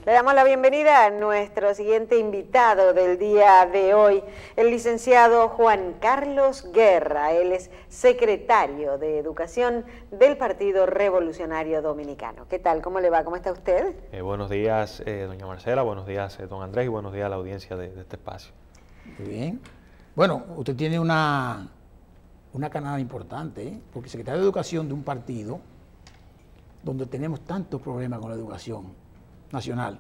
Le damos la bienvenida a nuestro siguiente invitado del día de hoy, el licenciado Juan Carlos Guerra. Él es secretario de Educación del Partido Revolucionario Dominicano. ¿Qué tal? ¿Cómo le va? ¿Cómo está usted? Buenos días, doña Marcela, buenos días, don Andrés, y buenos días a la audiencia de este espacio. Muy bien. Bueno, usted tiene una canal importante, porque secretario de Educación de un partido donde tenemos tantos problemas con la educación nacional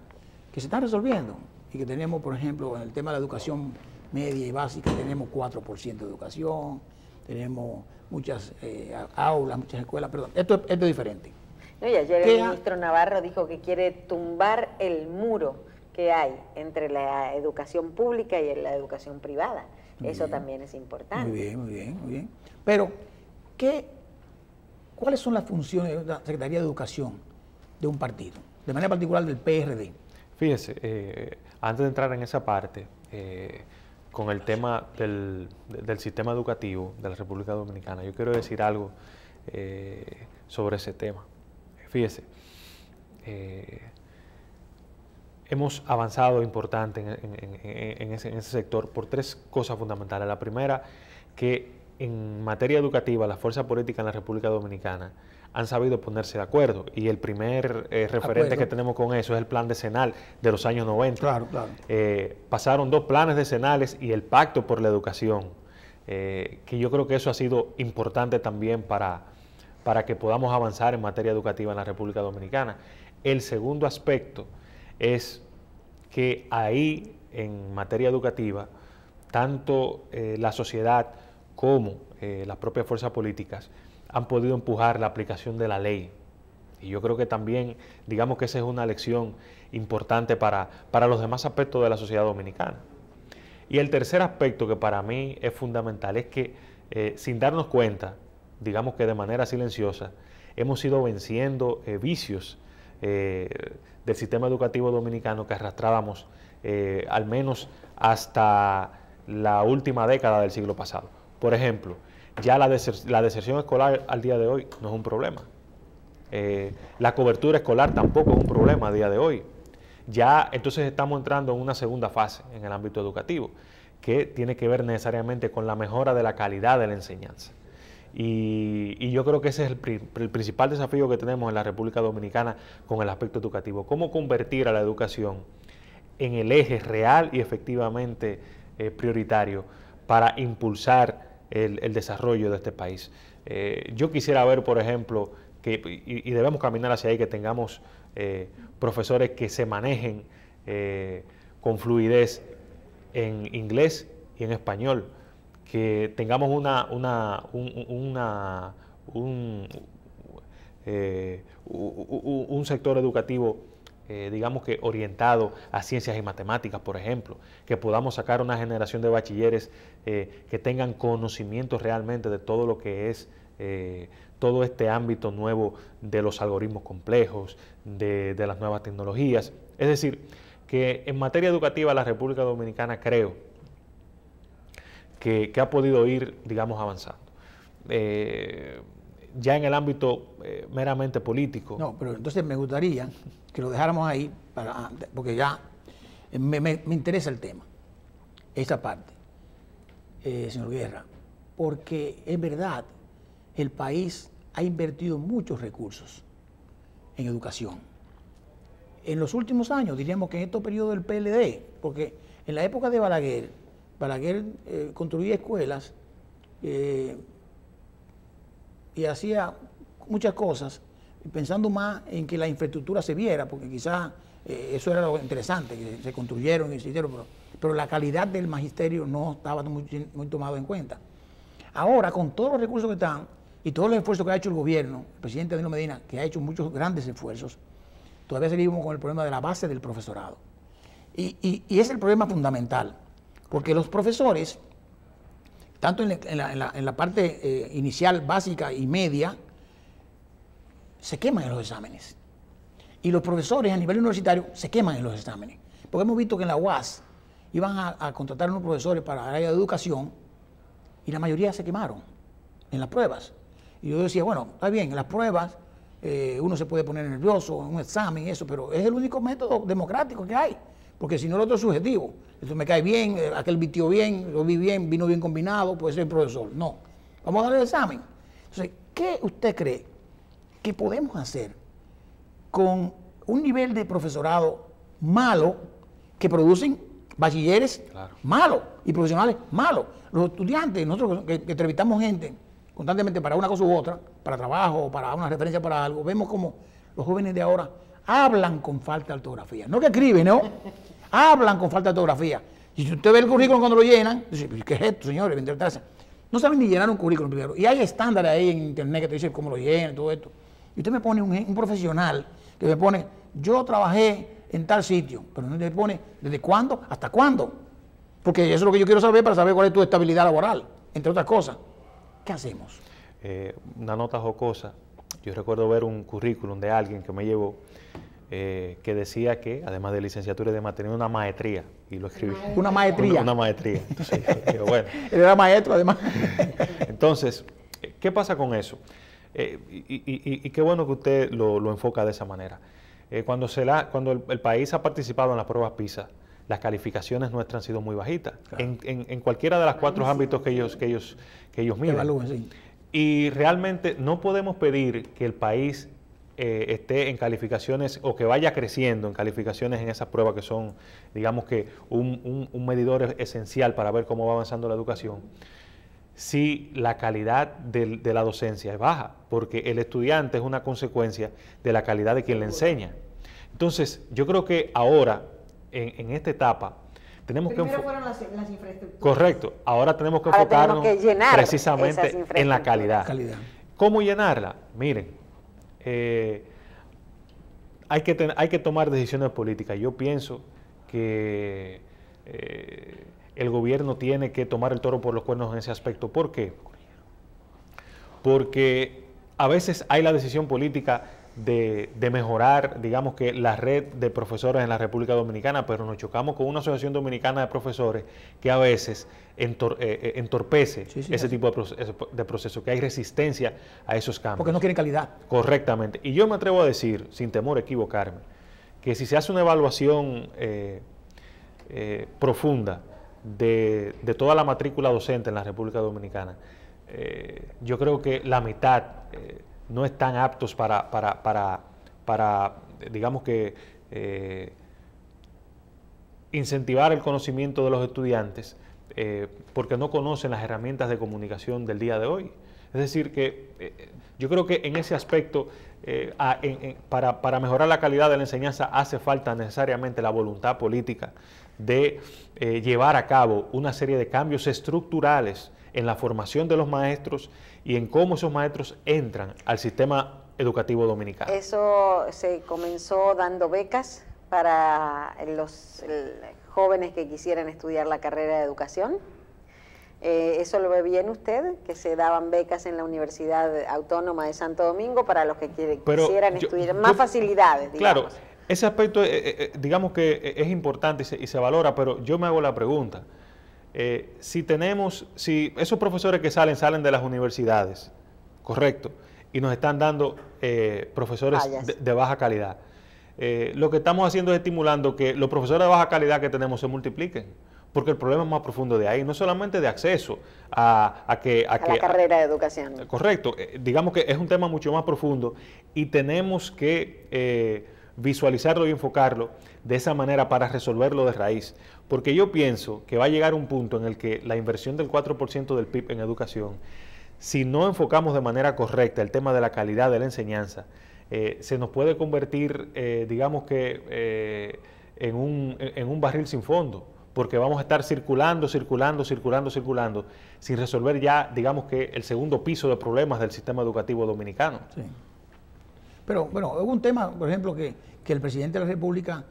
que se están resolviendo y que tenemos, por ejemplo, en el tema de la educación media y básica, tenemos 4% de educación, tenemos muchas aulas, muchas escuelas, perdón, esto es diferente. No, y ayer el ministro Navarro dijo que quiere tumbar el muro que hay entre la educación pública y la educación privada. Eso también es importante. Muy bien, muy bien, muy bien. Pero, ¿cuáles son las funciones de la Secretaría de Educación de un partido? De manera particular del PRD. Fíjese, antes de entrar en esa parte, con el tema del sistema educativo de la República Dominicana, yo quiero decir algo sobre ese tema. Fíjese, hemos avanzado importante en ese sector por tres cosas fundamentales. La primera, que en materia educativa las fuerzas políticas en la República Dominicana han sabido ponerse de acuerdo, y el primer referente que tenemos con eso es el plan decenal de los años 90. Claro, claro. Pasaron 2 planes decenales y el pacto por la educación, que yo creo que eso ha sido importante también para que podamos avanzar en materia educativa en la República Dominicana. El segundo aspecto es que ahí, en materia educativa, tanto la sociedad como las propias fuerzas políticas han podido empujar la aplicación de la ley. Y yo creo que también, digamos que esa es una lección importante para los demás aspectos de la sociedad dominicana. Y el tercer aspecto que para mí es fundamental es que, sin darnos cuenta, digamos que de manera silenciosa, hemos ido venciendo vicios del sistema educativo dominicano que arrastrábamos al menos hasta la última década del siglo pasado. Por ejemplo, ya la deserción escolar al día de hoy no es un problema. La cobertura escolar tampoco es un problema a día de hoy. Ya entonces estamos entrando en una segunda fase en el ámbito educativo, que tiene que ver necesariamente con la mejora de la calidad de la enseñanza. Y yo creo que ese es el principal desafío que tenemos en la República Dominicana con el aspecto educativo. Cómo convertir a la educación en el eje real y efectivamente prioritario para impulsar el desarrollo de este país. Yo quisiera ver, por ejemplo, y debemos caminar hacia ahí, que tengamos profesores que se manejen con fluidez en inglés y en español, que tengamos un sector educativo digamos que orientado a ciencias y matemáticas, por ejemplo, que podamos sacar una generación de bachilleres que tengan conocimiento realmente de todo lo que es todo este ámbito nuevo de los algoritmos complejos, de las nuevas tecnologías. Es decir, que en materia educativa la República Dominicana creo que ha podido ir, digamos, avanzando. Ya en el ámbito meramente político. No, pero entonces me gustaría que lo dejáramos ahí, porque ya me interesa el tema, esa parte, señor Guerra, porque es verdad, el país ha invertido muchos recursos en educación. En los últimos años, diríamos que en estos periodos del PLD, porque en la época de Balaguer construía escuelas y hacía muchas cosas, pensando más en que la infraestructura se viera, porque quizás eso era lo interesante, que se construyeron y se hicieron, pero la calidad del magisterio no estaba muy tomado en cuenta. Ahora, con todos los recursos que están y todos los esfuerzos que ha hecho el gobierno, el presidente Danilo Medina, que ha hecho muchos grandes esfuerzos, todavía seguimos con el problema de la base del profesorado. Y es el problema fundamental, porque los profesores, tanto en la parte inicial, básica y media, se queman en los exámenes. Y los profesores a nivel universitario se queman en los exámenes. Porque hemos visto que en la UAS iban a contratar a unos profesores para el área de educación y la mayoría se quemaron en las pruebas. Y yo decía, bueno, está bien, en las pruebas uno se puede poner nervioso en un examen y eso, pero es el único método democrático que hay, porque si no el otro es subjetivo. Esto me cae bien, aquel vistió bien, lo vi bien, vino bien combinado, puede ser el profesor. No, vamos a darle el examen. Entonces, ¿qué usted cree que podemos hacer con un nivel de profesorado malo que producen bachilleres malos y profesionales malos? Los estudiantes, nosotros que entrevistamos gente constantemente para una cosa u otra, para trabajo, para una referencia para algo, vemos como los jóvenes de ahora hablan con falta de ortografía. No que escriben, ¿no? Hablan con falta de ortografía. Y si usted ve el currículum cuando lo llenan, dice, ¿qué es esto, señores? No saben ni llenar un currículum primero. Y hay estándares ahí en internet que te dicen cómo lo llenan y todo esto. Y usted me pone un profesional que me pone, yo trabajé en tal sitio, pero no le pone desde cuándo hasta cuándo. Porque eso es lo que yo quiero saber para saber cuál es tu estabilidad laboral, entre otras cosas. ¿Qué hacemos? Una nota jocosa. Yo recuerdo ver un currículum de alguien que me llevó que decía que, además de licenciatura y demás, tenía una maestría. Y lo escribí. ¿Una maestría? Una maestría. Entonces, digo, bueno. Él era maestro, además. Entonces, ¿qué pasa con eso? Y qué bueno que usted lo enfoca de esa manera. Cuando el país ha participado en las pruebas PISA, las calificaciones nuestras han sido muy bajitas, claro, en cualquiera de los 4 ámbitos que ellos miden. Evalúen, sí. Y realmente no podemos pedir que el país esté en calificaciones o que vaya creciendo en calificaciones en esas pruebas que son, digamos que, un medidor esencial para ver cómo va avanzando la educación, si la calidad de la docencia es baja, porque el estudiante es una consecuencia de la calidad de quien le enseña. Entonces, yo creo que ahora, en esta etapa, tenemos Primero fueron las infraestructuras. Correcto. Ahora tenemos que enfocarnos precisamente en la calidad. ¿Cómo llenarla? Miren, hay que tomar decisiones políticas. Yo pienso que el gobierno tiene que tomar el toro por los cuernos en ese aspecto. ¿Por qué? Porque a veces hay la decisión política de mejorar, digamos que la red de profesores en la República Dominicana, pero nos chocamos con una asociación dominicana de profesores que a veces entorpece ese tipo de proceso, que hay resistencia a esos cambios. Porque no quieren calidad. Correctamente. Y yo me atrevo a decir, sin temor a equivocarme, que si se hace una evaluación profunda de toda la matrícula docente en la República Dominicana, yo creo que la mitad no están aptos para digamos que, incentivar el conocimiento de los estudiantes, porque no conocen las herramientas de comunicación del día de hoy. Es decir, que yo creo que en ese aspecto, para mejorar la calidad de la enseñanza, hace falta necesariamente la voluntad política de llevar a cabo una serie de cambios estructurales en la formación de los maestros y en cómo esos maestros entran al sistema educativo dominicano. Eso se comenzó dando becas para los jóvenes que quisieran estudiar la carrera de educación. ¿Eso lo ve bien usted? Que se daban becas en la Universidad Autónoma de Santo Domingo para los que quisieran estudiar, más facilidades, digamos. Claro, ese aspecto digamos que es importante y se valora, pero yo me hago la pregunta. Si esos profesores que salen de las universidades, correcto, y nos están dando profesores de baja calidad, lo que estamos haciendo es estimulando que los profesores de baja calidad que tenemos se multipliquen, porque el problema es más profundo de ahí, no solamente de acceso a la carrera de educación. Correcto, digamos que es un tema mucho más profundo y tenemos que visualizarlo y enfocarlo de esa manera para resolverlo de raíz. Porque yo pienso que va a llegar un punto en el que la inversión del 4% del PIB en educación, si no enfocamos de manera correcta el tema de la calidad de la enseñanza, se nos puede convertir, digamos que, en un barril sin fondo, porque vamos a estar circulando, sin resolver ya, digamos que, el segundo piso de problemas del sistema educativo dominicano. Sí. Pero bueno, hubo un tema, por ejemplo, que el presidente de la República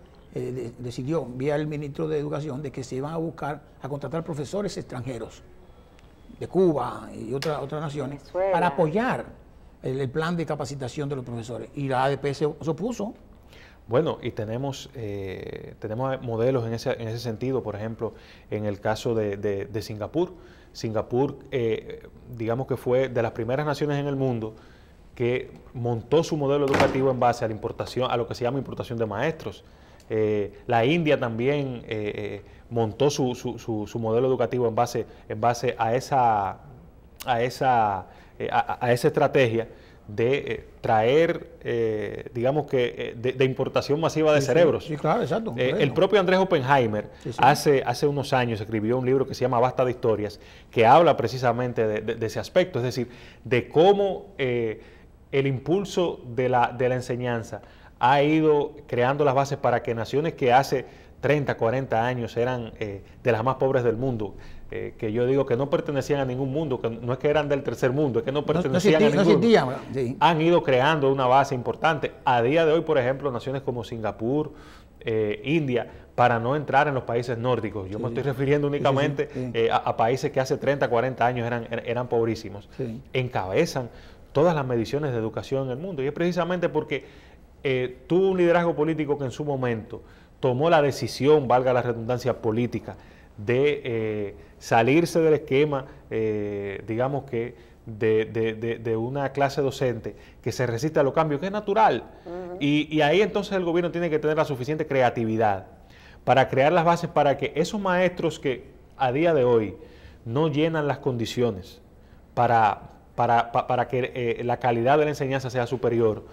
decidió, vía el ministro de Educación, de que se iban a contratar profesores extranjeros de Cuba y otras naciones, Venezuela, para apoyar el plan de capacitación de los profesores. Y la ADP se opuso. Bueno, y tenemos modelos en ese sentido, por ejemplo, en el caso de Singapur. Singapur, digamos que fue de las primeras naciones en el mundo que montó su modelo educativo en base a la importación, a lo que se llama importación de maestros. La India también montó su modelo educativo en base a esa estrategia de traer, digamos que, de importación masiva de cerebros. Sí, claro, exacto. El propio Andrés Oppenheimer hace unos años escribió un libro que se llama Basta de Historias, que habla precisamente de ese aspecto, es decir, de cómo el impulso de la enseñanza ha ido creando las bases para que naciones que hace 30, 40 años eran de las más pobres del mundo, que yo digo que no pertenecían a ningún mundo, que no es que eran del tercer mundo, es que no pertenecían a ningún, han ido creando una base importante. A día de hoy, por ejemplo, naciones como Singapur, India, para no entrar en los países nórdicos, yo me estoy refiriendo únicamente a países que hace 30, 40 años eran pobrísimos, encabezan todas las mediciones de educación en el mundo, y es precisamente porque tuvo un liderazgo político que en su momento tomó la decisión, valga la redundancia política, de salirse del esquema, digamos que, de una clase docente que se resiste a los cambios, que es natural. Y ahí entonces el gobierno tiene que tener la suficiente creatividad para crear las bases para que esos maestros que a día de hoy no llenan las condiciones para que la calidad de la enseñanza sea superior,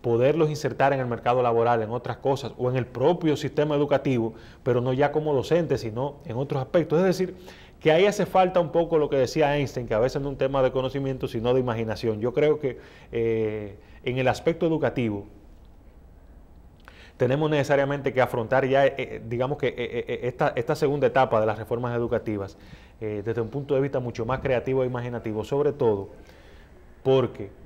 poderlos insertar en el mercado laboral, en otras cosas, o en el propio sistema educativo, pero no ya como docentes, sino en otros aspectos. Es decir, que ahí hace falta un poco lo que decía Einstein, que a veces no es un tema de conocimiento, sino de imaginación. Yo creo que en el aspecto educativo tenemos necesariamente que afrontar ya, digamos que esta segunda etapa de las reformas educativas desde un punto de vista mucho más creativo e imaginativo, sobre todo porque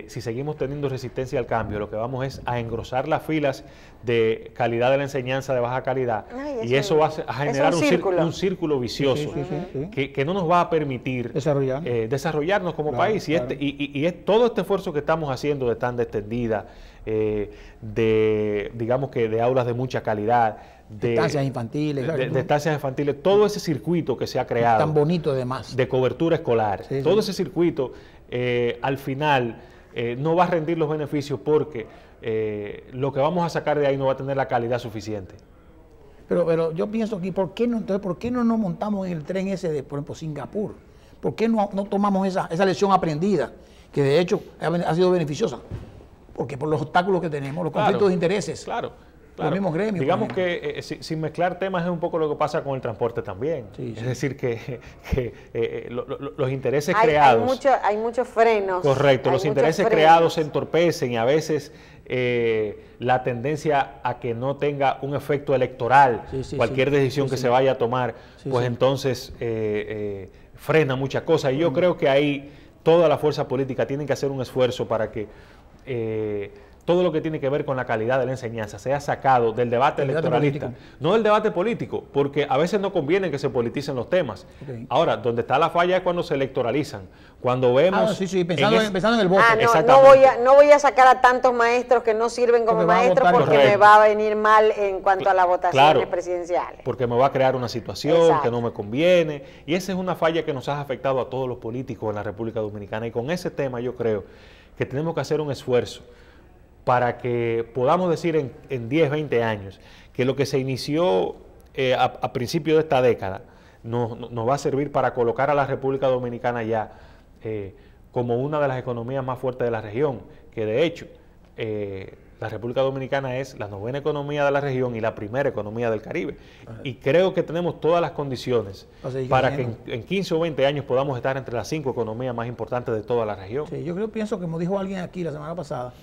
si seguimos teniendo resistencia al cambio, lo que vamos es a engrosar las filas de calidad de la enseñanza de baja calidad, y eso va a generar un círculo vicioso que no nos va a permitir desarrollarnos como país. Claro. Y es todo este esfuerzo que estamos haciendo de tanda extendida, digamos que de aulas de mucha calidad, de estancias infantiles, de estancias infantiles, todo ese circuito que se ha creado, tan bonito además, de cobertura escolar, todo ese circuito al final no va a rendir los beneficios porque lo que vamos a sacar de ahí no va a tener la calidad suficiente. Pero yo pienso aquí, ¿por qué no nos montamos en el tren ese de, por ejemplo, Singapur? ¿Por qué no tomamos esa lección aprendida, que de hecho ha sido beneficiosa? Porque por los obstáculos que tenemos, los conflictos de intereses. Claro. Los mismos gremios. Digamos que sin mezclar temas es un poco lo que pasa con el transporte también. Es decir, que los intereses creados... Hay muchos frenos. Correcto, los intereses creados se entorpecen y a veces la tendencia a que no tenga un efecto electoral, cualquier decisión que se vaya a tomar, entonces frena muchas cosas. Y yo creo que ahí toda la fuerza política tiene que hacer un esfuerzo para que todo lo que tiene que ver con la calidad de la enseñanza sea sacado del debate electoralista, no del debate político, porque a veces no conviene que se politicen los temas. Ahora, donde está la falla es cuando se electoralizan, cuando vemos... pensando en el voto. No voy a sacar a tantos maestros que no sirven como maestros porque me va a venir mal en cuanto a las votaciones presidenciales. Porque me va a crear una situación que no me conviene, y esa es una falla que nos ha afectado a todos los políticos en la República Dominicana, y con ese tema yo creo que tenemos que hacer un esfuerzo para que podamos decir en 10, 20 años que lo que se inició a principios de esta década nos va a servir para colocar a la República Dominicana ya como una de las economías más fuertes de la región, que de hecho la República Dominicana es la 9ª economía de la región y la primera economía del Caribe. Y creo que tenemos todas las condiciones para que en 15 o 20 años podamos estar entre las 5 economías más importantes de toda la región. Sí, yo pienso que, como dijo alguien aquí la semana pasada,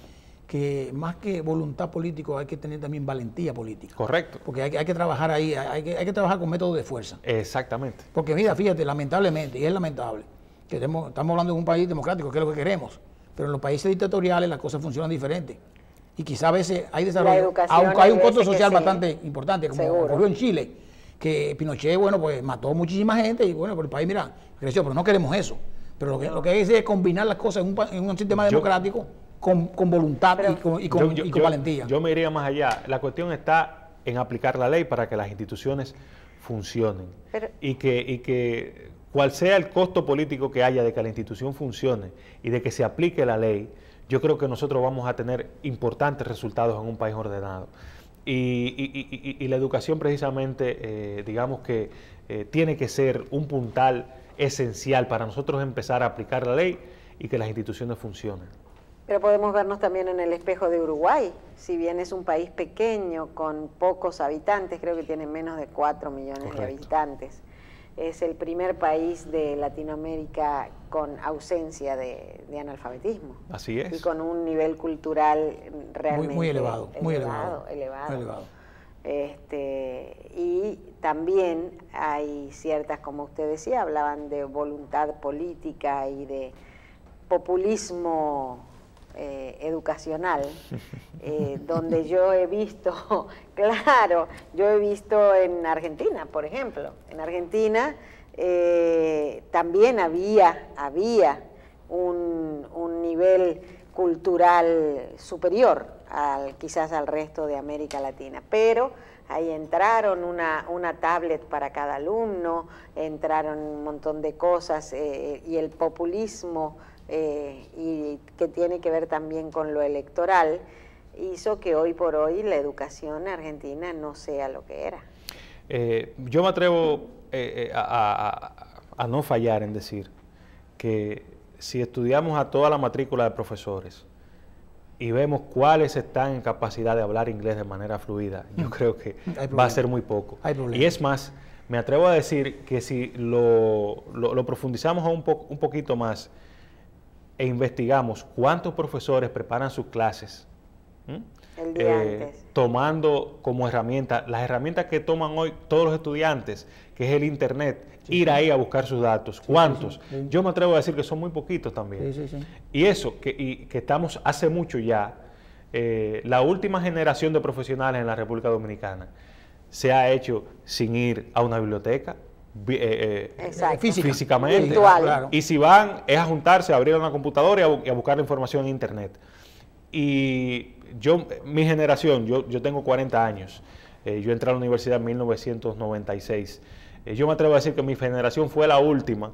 que más que voluntad política hay que tener también valentía política. Correcto. Porque hay que trabajar ahí, hay que trabajar con métodos de fuerza. Exactamente. Porque mira, fíjate, lamentablemente, y es lamentable, que estamos hablando de un país democrático, que es lo que queremos, pero en los países dictatoriales las cosas funcionan diferentes. Y quizá a veces hay desarrollo, aunque hay un costo social bastante importante, como ocurrió en Chile, que Pinochet, pues mató muchísima gente y bueno, por el país, mira, creció, pero no queremos eso. Pero lo que hay es combinar las cosas en un sistema democrático con voluntad y con valentía. Yo me iría más allá. La cuestión está en aplicar la ley para que las instituciones funcionen. Y que cual sea el costo político que haya de que la institución funcione y de que se aplique la ley, yo creo que nosotros vamos a tener importantes resultados en un país ordenado. Y la educación precisamente, digamos que tiene que ser un puntal esencial para nosotros empezar a aplicar la ley y que las instituciones funcionen. Pero podemos vernos también en el espejo de Uruguay, si bien es un país pequeño, con pocos habitantes, creo que tiene menos de 4 millones Correcto. de habitantes. Es el primer país de Latinoamérica con ausencia de analfabetismo. Así es. Y con un nivel cultural realmente muy elevado, muy elevado. Muy elevado. Y también hay ciertas, como usted decía, hablaban de voluntad política y de populismo educacional, donde yo he visto, claro, yo he visto en Argentina, por ejemplo, en Argentina también había un nivel cultural superior quizás al resto de América Latina, pero ahí entraron una tablet para cada alumno, entraron un montón de cosas y el populismo y que tiene que ver también con lo electoral, hizo que hoy por hoy la educación argentina no sea lo que era. Yo me atrevo a no fallar en decir que si estudiamos a toda la matrícula de profesores y vemos cuáles están en capacidad de hablar inglés de manera fluida, yo creo que va a ser muy poco. Y es más, me atrevo a decir que si lo profundizamos un poquito más e investigamos cuántos profesores preparan sus clases, el día antes, tomando como herramienta las herramientas que toman hoy todos los estudiantes, que es el internet, ir ahí a buscar sus datos. ¿Cuántos? Sí. Yo me atrevo a decir que son muy poquitos también. Y eso, que estamos hace mucho ya, la última generación de profesionales en la República Dominicana se ha hecho sin ir a una biblioteca, físicamente, virtual. Y si van es a juntarse, a abrir una computadora y a buscar la información en internet. Y mi generación, yo tengo 40 años, yo entré a la universidad en 1996, yo me atrevo a decir que mi generación fue la última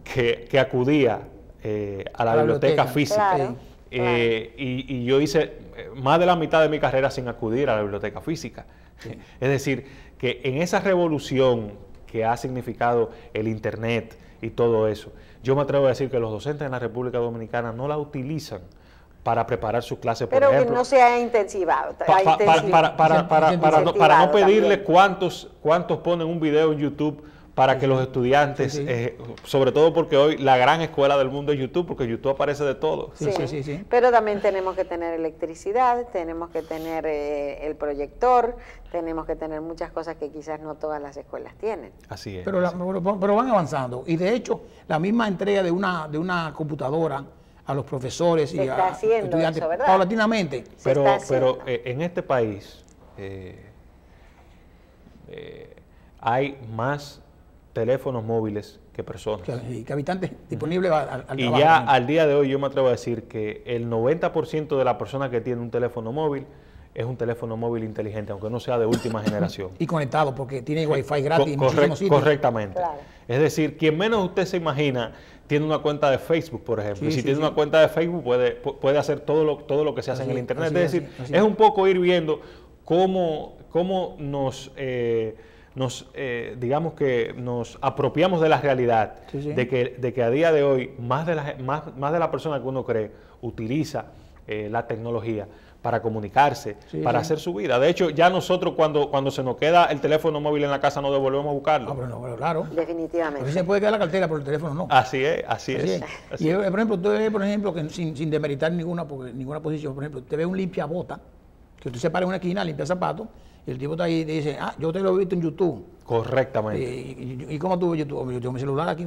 que acudía a la biblioteca física. Claro. Y yo hice más de la mitad de mi carrera sin acudir a la biblioteca física. Sí. Es decir, que en esa revolución que ha significado el internet y todo eso, yo me atrevo a decir que los docentes en la República Dominicana no la utilizan para preparar sus clases, por ejemplo. Pero que no se ha intensivado. Para no pedirle cuántos ponen un video en YouTube para que los estudiantes, sobre todo porque hoy la gran escuela del mundo es YouTube, porque YouTube aparece de todo. Sí. Pero también tenemos que tener electricidad, tenemos que tener el proyector, tenemos que tener muchas cosas que quizás no todas las escuelas tienen. Así es. Pero van avanzando. Y de hecho, la misma entrega de una computadora a los profesores y a estudiantes, eso, paulatinamente. Pero en este país hay más teléfonos móviles que personas. Que habitantes disponibles al y trabajo. ya al día de hoy yo me atrevo a decir que el 90% de las personas que tienen un teléfono móvil es un teléfono móvil inteligente, aunque no sea de última generación. Y conectado, porque tiene wifi gratis en muchísimos sitios. Correctamente. Claro. Es decir, quien menos usted se imagina tiene una cuenta de Facebook, por ejemplo. Y si tiene una cuenta de Facebook puede hacer todo lo que se hace en el internet. Es decir, es un poco ir viendo cómo digamos que nos apropiamos de la realidad, de que a día de hoy más de la persona que uno cree utiliza la tecnología para comunicarse, para hacer su vida. De hecho, ya nosotros cuando se nos queda el teléfono móvil en la casa no devolvemos a buscarlo. Pero claro. Definitivamente. Porque se puede quedar la cartera, pero el teléfono no. Así es. Y por ejemplo, usted ve, por ejemplo, que sin demeritar ninguna posición, por ejemplo, usted ve un limpiabota, que usted se para en una esquina, limpia zapatos, y el tipo está ahí y dice, yo te lo he visto en YouTube. Correctamente. ¿Y cómo tú ves YouTube? Yo tengo mi celular aquí.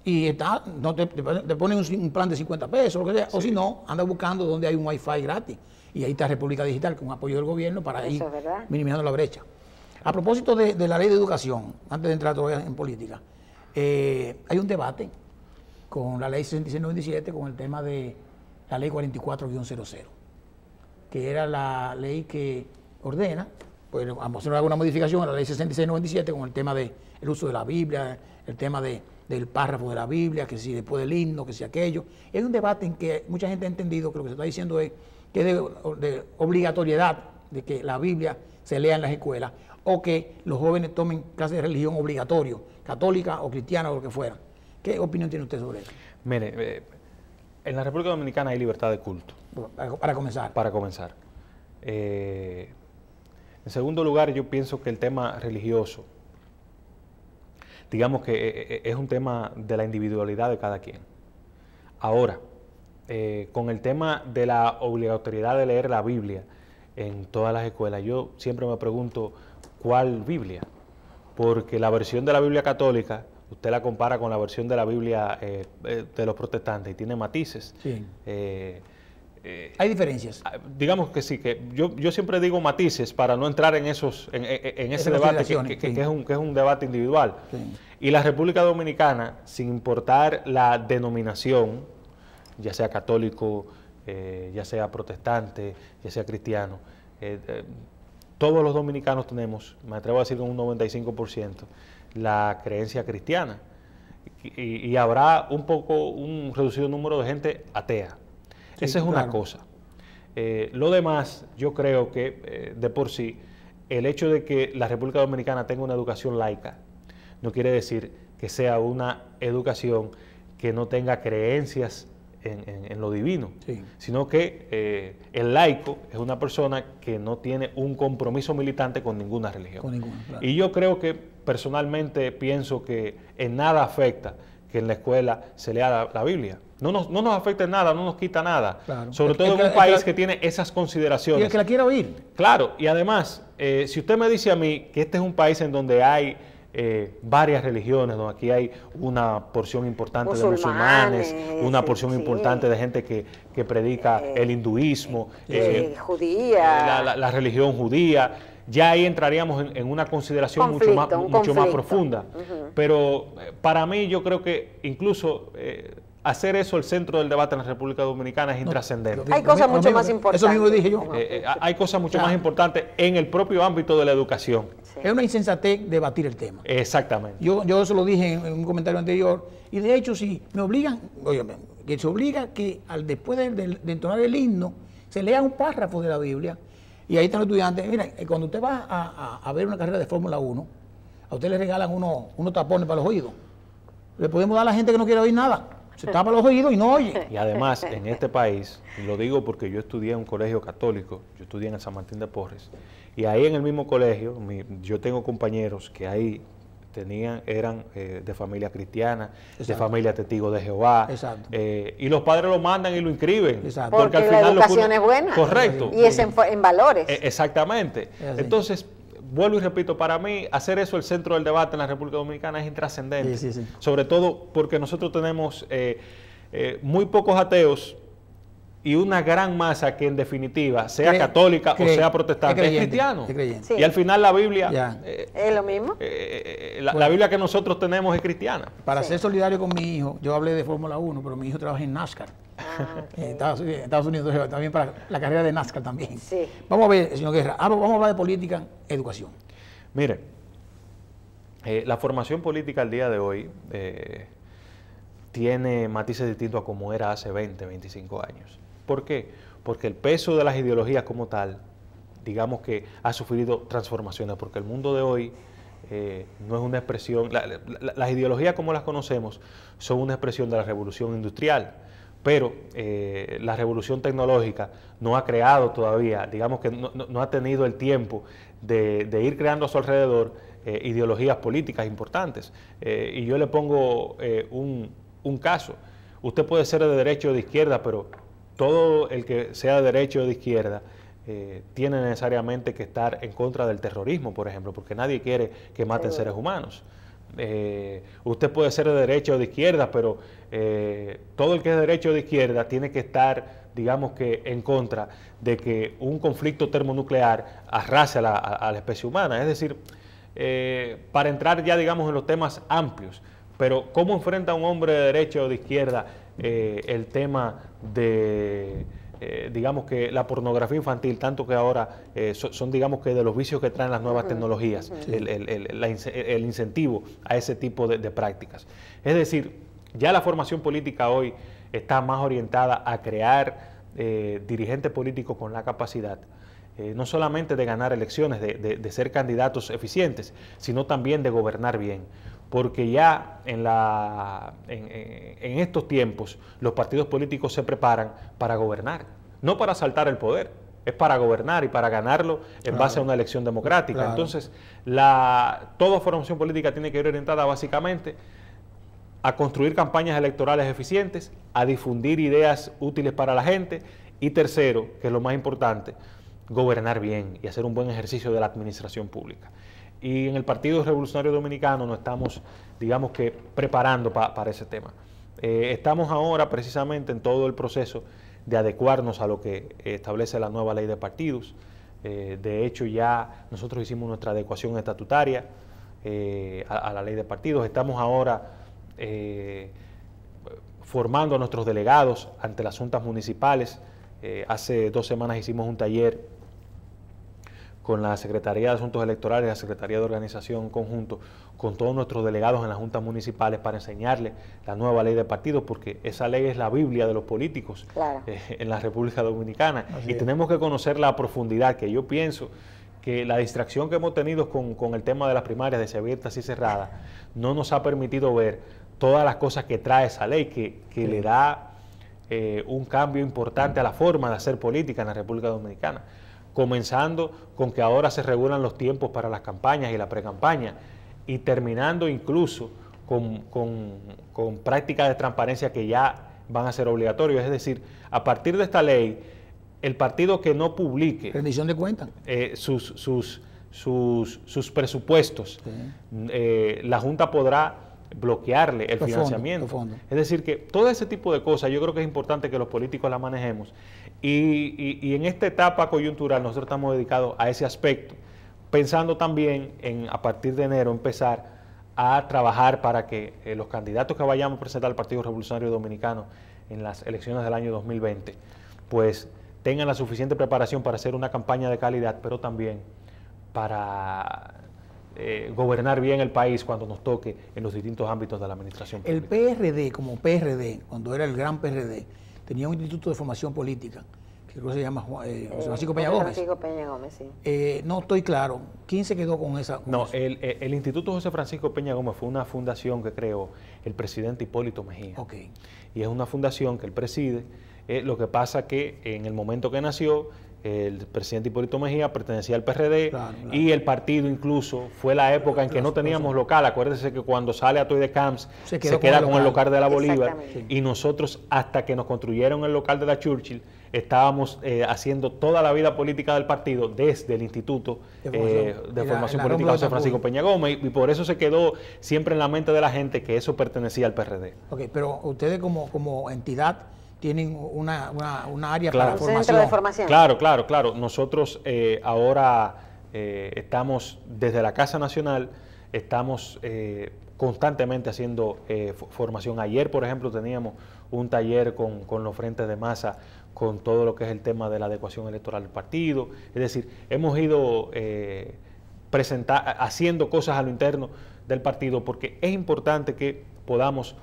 Y te ponen un plan de 50 pesos, lo que sea. O si no, anda buscando donde hay un wifi gratis. Y ahí está República Digital con apoyo del gobierno para ir minimizando la brecha. A propósito de la ley de educación, antes de entrar todavía en política, hay un debate con la ley 6697, con el tema de la ley 44-00, que era la ley que ordena, pues vamos a hacer alguna modificación a la ley 6697 con el tema del uso de la Biblia, el tema de del párrafo de la Biblia, que si después del himno, que si aquello. Es un debate en que mucha gente ha entendido que lo que se está diciendo es que es de obligatoriedad de que la Biblia se lea en las escuelas o que los jóvenes tomen clases de religión obligatorio, católica o cristiana o lo que fuera. ¿Qué opinión tiene usted sobre eso? Mire, en la República Dominicana hay libertad de culto. Para comenzar. Para comenzar. En segundo lugar, yo pienso que el tema religioso, digamos que es un tema de la individualidad de cada quien. Ahora, con el tema de la obligatoriedad de leer la Biblia en todas las escuelas, yo siempre me pregunto, ¿cuál Biblia? Porque la versión de la Biblia católica, usted la compara con la versión de la Biblia de los protestantes y tiene matices. Sí. Hay diferencias. Digamos que sí, que yo siempre digo matices para no entrar en ese debate que es un debate individual. Sí. Y la República Dominicana, sin importar la denominación, ya sea católico, ya sea protestante, ya sea cristiano, todos los dominicanos tenemos, me atrevo a decir con un 95%, la creencia cristiana. Y habrá un reducido número de gente atea. Sí, esa es una cosa. Lo demás, yo creo que de por sí, el hecho de que la República Dominicana tenga una educación laica, no quiere decir que sea una educación que no tenga creencias en lo divino, sí, sino que el laico es una persona que no tiene un compromiso militante con ninguna religión. Con ninguna, claro. Y yo creo que personalmente pienso que en nada afecta que en la escuela se lea la Biblia. No nos afecta en nada, no nos quita nada. Claro. Sobre todo en un país que tiene esas consideraciones. Y el que la quiera oír. Claro, y además, si usted me dice a mí que este es un país en donde hay varias religiones, donde aquí hay una porción importante de musulmanes, una porción importante de gente que predica el hinduismo, judía, la religión judía, ya ahí entraríamos en una consideración mucho más profunda. Pero para mí yo creo que incluso hacer eso el centro del debate en la República Dominicana es intrascendente. Hay cosas mucho más importantes. Eso mismo dije yo. Hay cosas mucho más importantes en el propio ámbito de la educación. Sí. Es una insensatez debatir el tema. Exactamente. Yo eso lo dije en un comentario anterior, y de hecho si me obligan, oye, que se obliga que después de entonar el himno, se lea un párrafo de la Biblia, y ahí están los estudiantes. Mira, cuando usted va a ver una carrera de Fórmula 1, a usted le regalan unos tapones para los oídos. Le podemos dar a la gente que no quiere oír nada. Se tapa los oídos y no oye. Y además, en este país, y lo digo porque yo estudié en un colegio católico, yo estudié en el San Martín de Porres, y ahí en el mismo colegio, yo tengo compañeros que ahí eran de familia cristiana, exacto, de familia testigos de Jehová, y los padres lo mandan y lo inscriben. Exacto. Porque al final la educación es buena. Correcto. Y es en valores. Exactamente. Entonces, vuelvo y repito, para mí hacer eso el centro del debate en la República Dominicana es intrascendente. Sí, sí, sí. Sobre todo porque nosotros tenemos muy pocos ateos y una gran masa que en definitiva, sea católica o sea protestante, es cristiano. Sí. Y al final la Biblia es lo mismo. La Biblia que nosotros tenemos es cristiana. Para ser solidario con mi hijo, yo hablé de Fórmula 1, pero mi hijo trabaja en NASCAR. En Estados Unidos también para la carrera de NASCAR también. Sí. Vamos a ver, señor Guerra, vamos a hablar de política, educación. Mire, la formación política al día de hoy tiene matices distintos a como era hace 20, 25 años. ¿Por qué? Porque el peso de las ideologías como tal, digamos que ha sufrido transformaciones, porque el mundo de hoy no es una expresión, las ideologías como las conocemos son una expresión de la revolución industrial, pero la revolución tecnológica no ha creado todavía, digamos que no ha tenido el tiempo de ir creando a su alrededor ideologías políticas importantes. Y yo le pongo un caso. Usted puede ser de derecha o de izquierda, pero todo el que sea de derecha o de izquierda tiene necesariamente que estar en contra del terrorismo, por ejemplo, porque nadie quiere que maten seres humanos. Usted puede ser de derecha o de izquierda, pero todo el que es de derecha o de izquierda tiene que estar, digamos que, en contra de que un conflicto termonuclear arrase a la especie humana. Es decir, para entrar ya, digamos, en los temas amplios, pero ¿cómo enfrenta un hombre de derecha o de izquierda el tema de digamos que la pornografía infantil, tanto que ahora son digamos que de los vicios que traen las nuevas tecnologías, el incentivo a ese tipo de prácticas. Es decir, ya la formación política hoy está más orientada a crear dirigentes políticos con la capacidad, no solamente de ganar elecciones, de ser candidatos eficientes, sino también de gobernar bien. Porque ya en estos tiempos los partidos políticos se preparan para gobernar, no para asaltar el poder, es para gobernar y para ganarlo en base a una elección democrática. Entonces, toda formación política tiene que ir orientada básicamente a construir campañas electorales eficientes, a difundir ideas útiles para la gente y tercero, que es lo más importante, gobernar bien y hacer un buen ejercicio de la administración pública. Y en el Partido Revolucionario Dominicano nos estamos, digamos que, preparando para ese tema. Estamos ahora precisamente en todo el proceso de adecuarnos a lo que establece la nueva ley de partidos. De hecho, ya nosotros hicimos nuestra adecuación estatutaria a la ley de partidos. Estamos ahora formando a nuestros delegados ante las juntas municipales. Hace 2 semanas hicimos un taller con la Secretaría de Asuntos Electorales y la Secretaría de Organización conjunto, con todos nuestros delegados en las juntas municipales para enseñarles la nueva ley de partidos, porque esa ley es la Biblia de los políticos en la República Dominicana. Y tenemos que conocerla a profundidad, que yo pienso que la distracción que hemos tenido con el tema de las primarias, de si abiertas y cerradas, no nos ha permitido ver todas las cosas que trae esa ley, que le da un cambio importante a la forma de hacer política en la República Dominicana. Comenzando con que ahora se regulan los tiempos para las campañas y la precampaña y terminando incluso con prácticas de transparencia que ya van a ser obligatorias. Es decir, a partir de esta ley, el partido que no publique rendición de cuentas, sus presupuestos, la Junta podrá bloquearle el financiamiento. Es decir, que todo ese tipo de cosas yo creo que es importante que los políticos las manejemos y en esta etapa coyuntural nosotros estamos dedicados a ese aspecto, pensando también en a partir de enero empezar a trabajar para que los candidatos que vayamos a presentar al Partido Revolucionario Dominicano en las elecciones del año 2020 pues tengan la suficiente preparación para hacer una campaña de calidad, pero también para gobernar bien el país cuando nos toque en los distintos ámbitos de la administración pública. El PRD, como PRD, cuando era el gran PRD, tenía un instituto de formación política, que creo que se llama José Francisco Peña Gómez. Francisco Peña Gómez, sí. No estoy claro. ¿Quién se quedó con esa? No, el Instituto José Francisco Peña Gómez fue una fundación que creó el presidente Hipólito Mejía. Okay. Y es una fundación que él preside. Lo que pasa que en el momento que nació, el presidente Hipólito Mejía pertenecía al PRD y el partido incluso fue la época en que no teníamos local. Acuérdense que cuando sale Atoy de Camps se queda con el local de la Bolívar y nosotros hasta que nos construyeron el local de la Churchill estábamos haciendo toda la vida política del partido desde el Instituto de Formación Política José Francisco Peña Gómez y por eso se quedó siempre en la mente de la gente que eso pertenecía al PRD. Ok, pero ustedes como entidad tienen una área para formación. Un centro de formación. Claro. Nosotros ahora estamos desde la Casa Nacional, estamos constantemente haciendo formación. Ayer, por ejemplo, teníamos un taller con los frentes de masa, con todo lo que es el tema de la adecuación electoral del partido. Es decir, hemos ido haciendo cosas a lo interno del partido porque es importante que podamos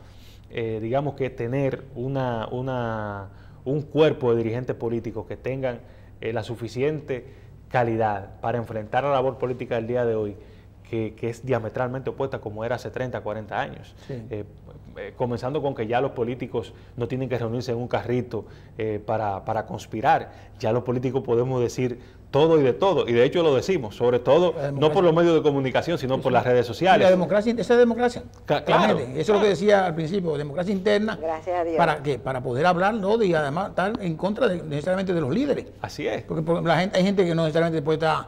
digamos que tener un cuerpo de dirigentes políticos que tengan la suficiente calidad para enfrentar la labor política del día de hoy, que es diametralmente opuesta como era hace 30, 40 años. Sí. Comenzando con que ya los políticos no tienen que reunirse en un carrito para conspirar. Ya los políticos podemos decir todo y de todo, y de hecho lo decimos, sobre todo no por los medios de comunicación, sino por las redes sociales. Y la democracia, esa es democracia. Claro. Eso es lo que decía al principio, democracia interna. Gracias a Dios. ¿Para qué? Para poder hablar, ¿no? Y además estar en contra necesariamente de los líderes. Así es. Porque hay gente que no necesariamente puede estar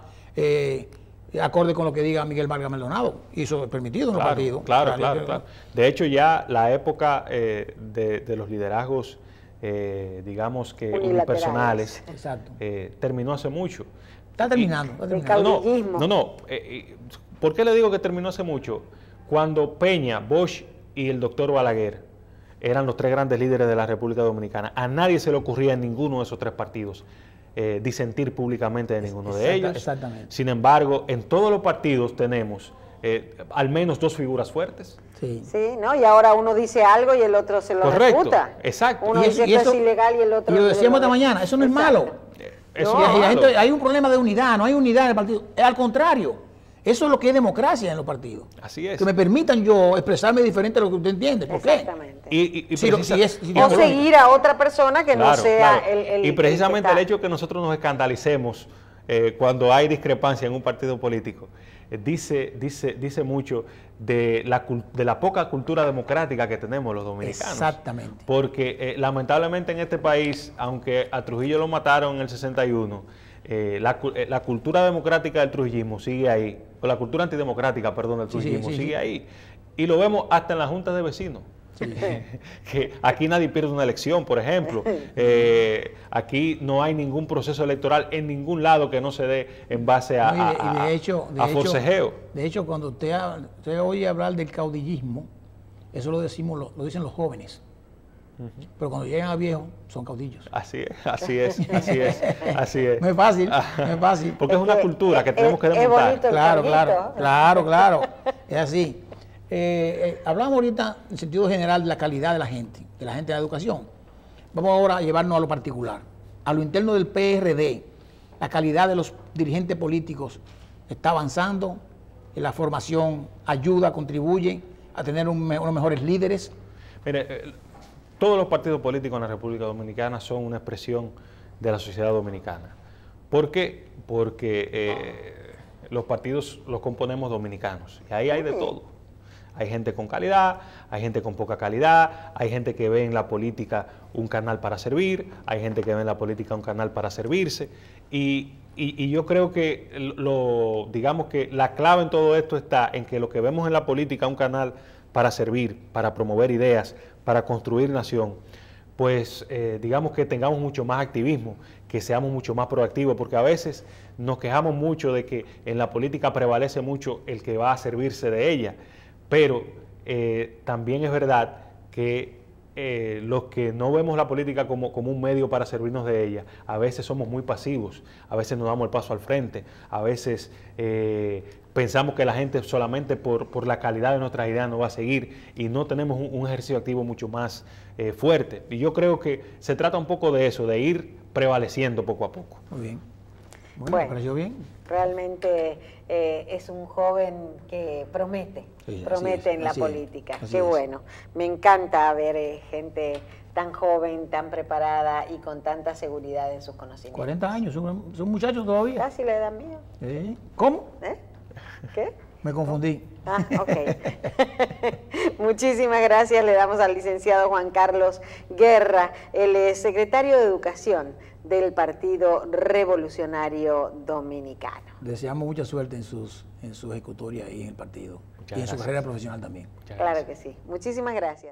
acorde con lo que diga Miguel Vargas Maldonado, y eso es permitido en los partidos. Claro. De hecho, ya la época de los liderazgos, digamos que unipersonales, terminó hace mucho. Está terminando. No. ¿Por qué le digo que terminó hace mucho? Cuando Peña, Bosch y el doctor Balaguer eran los tres grandes líderes de la República Dominicana. A nadie se le ocurría en ninguno de esos tres partidos disentir públicamente de ninguno de ellos. Exactamente. Sin embargo, en todos los partidos tenemos al menos dos figuras fuertes. Sí. Sí, ¿no? Y ahora uno dice algo y el otro se lo Correcto, refuta. exacto. Uno dice que es ilegal y el otro... Y lo decíamos esta mañana, eso no es malo. Eso Y no es la malo. gente, hay un problema de unidad, no hay unidad en el partido. Al contrario, eso es lo que es democracia en los partidos. Así es. Que me permitan yo expresarme diferente a lo que usted entiende. ¿Por qué? Exactamente. Y Si lo- precisa- si es- si O Dios- seguir a otra persona que no Claro, sea claro. el Y precisamente que el está. hecho de que nosotros nos escandalicemos cuando hay discrepancia en un partido político dice mucho de la poca cultura democrática que tenemos los dominicanos. Exactamente. Porque lamentablemente en este país, aunque a Trujillo lo mataron en el 61, la cultura democrática del trujillismo sigue ahí, o la cultura antidemocrática, perdón, del Sí, sí, trujillismo sí, sigue sí. ahí. Y lo vemos hasta en las juntas de vecinos. Que aquí nadie pierde una elección, por ejemplo. Aquí no hay ningún proceso electoral en ningún lado que no se dé en base No, y a de hecho, forcejeo. De hecho, cuando usted oye hablar del caudillismo, eso lo dicen los jóvenes. Pero cuando llegan a viejos, son caudillos. Así es, así es, así es, así es. No es fácil, no es fácil. Porque es una cultura que tenemos que es desmontar. bonito el Claro, cabrito. claro. Es así. Hablamos ahorita en sentido general de la calidad de la gente de la educación. Vamos ahora a llevarnos a lo particular. A lo interno del PRD, la calidad de los dirigentes políticos está avanzando, la formación ayuda, contribuye a tener unos mejores líderes. Mire, todos los partidos políticos en la República Dominicana son una expresión de la sociedad dominicana. ¿Por qué? Porque los partidos los componemos dominicanos y ahí hay de todo. Hay gente con calidad, hay gente con poca calidad, hay gente que ve en la política un canal para servir, hay gente que ve en la política un canal para servirse y yo creo que digamos que la clave en todo esto está en que lo que vemos en la política un canal para servir, para promover ideas, para construir nación, pues digamos que tengamos mucho más activismo, que seamos mucho más proactivos, porque a veces nos quejamos mucho de que en la política prevalece mucho el que va a servirse de ella, pero también es verdad que los que no vemos la política como un medio para servirnos de ella, a veces somos muy pasivos, a veces nos damos el paso al frente, a veces pensamos que la gente solamente por la calidad de nuestras ideas nos va a seguir y no tenemos un ejercicio activo mucho más fuerte. Y yo creo que se trata un poco de eso, de ir prevaleciendo poco a poco. Muy bien. Bueno. ¿Me pareció bien? Realmente es un joven que promete, Sí, promete en la así es, política. así Qué es. bueno. Me encanta ver gente tan joven, tan preparada y con tanta seguridad en sus conocimientos. 40 años, son muchachos todavía. Casi la edad mía. ¿Cómo? ¿Eh? ¿Qué? Me confundí. Ah, ok. Muchísimas gracias. Le damos al licenciado Juan Carlos Guerra, el secretario de Educación del Partido Revolucionario Dominicano. Deseamos mucha suerte en su ejecutoria y en el partido. Muchas Y en su gracias. carrera profesional también. Muchas Claro gracias. que sí. Muchísimas gracias.